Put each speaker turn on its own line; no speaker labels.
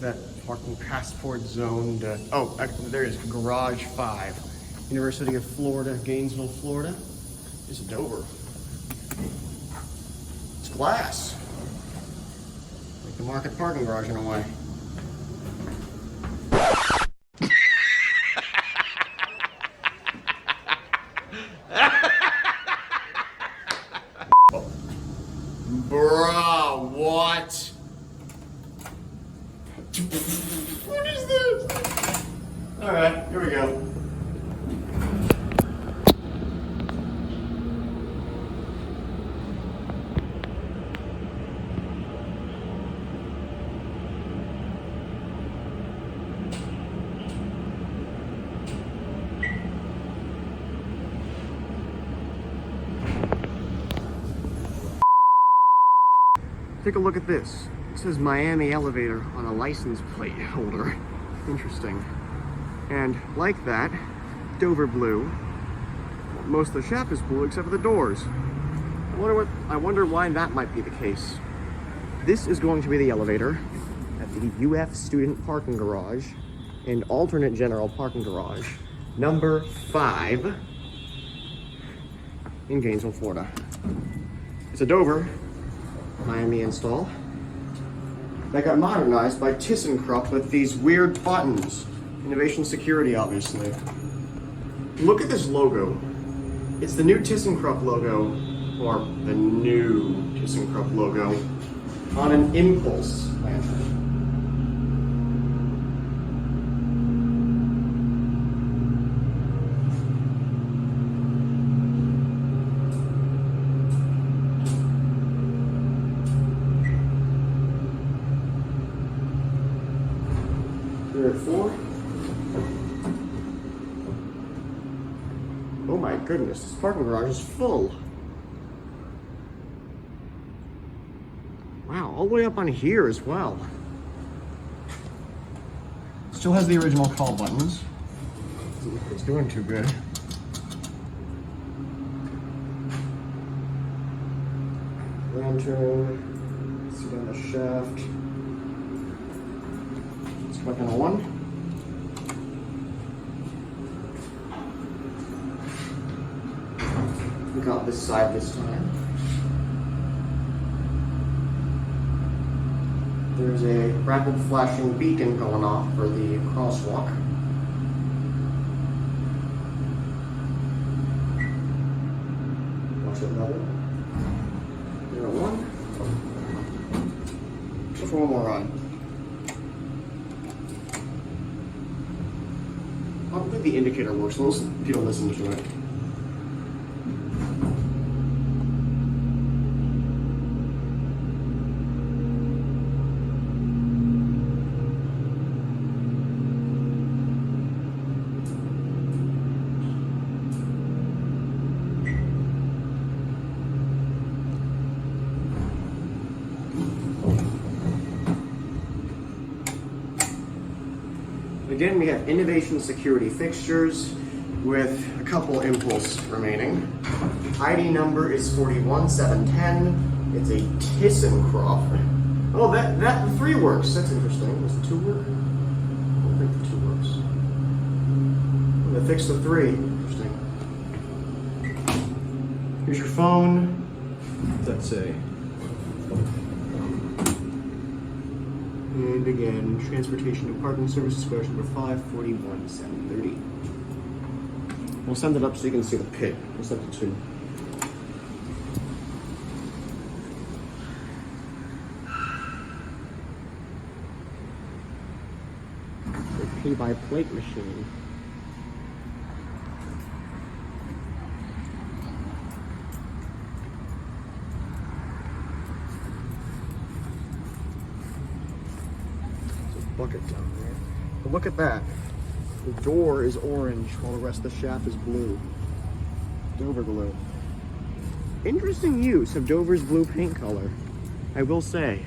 That parking passport zone. There is Garage 5. University of Florida, Gainesville, Florida. There's a Dover. It's glass. Like the market parking garage in a way. Bruh, what? What is this? Alright, here we go. Take a look at this. It says Miami Elevator on a license plate holder. Interesting. And like that, Dover blue. Most of the shop is blue except for the doors. I wonder why that might be the case. This is going to be the elevator at the UF student parking garage and alternate general parking garage, number 5 in Gainesville, Florida. It's a Dover Miami install that got modernized by ThyssenKrupp with these weird buttons. Innovation security, obviously. Look at this logo. It's the new ThyssenKrupp logo, or the new ThyssenKrupp logo, on an impulse lantern. Here at 4. Oh my goodness, this parking garage is full. Wow, all the way up on here as well. Still has the original call buttons. It's doing too good. Lantern, sit on the shaft. Click on 1. We got this side this time. There's a rapid flashing beacon going off for the crosswalk. Watch it level. There, 1. Just one more run. I don't think the indicator works, so if you don't listen to it. Again, we have innovation security fixtures with a couple impulse remaining. ID number is 41710. It's a ThyssenKrupp. Oh, the 3 works. That's interesting. Does the 2 work? I don't think the 2 works. Oh, they fixed the 3. Interesting. Here's your phone. What's that say? And again, transportation and parking services, square number 541-730. We'll send it up so you can see the pit. We'll send it to. The pay-by-plate machine. Bucket down there. But look at that. The door is orange while the rest of the shaft is blue. Dover glue. Interesting use of Dover's blue paint color, I will say.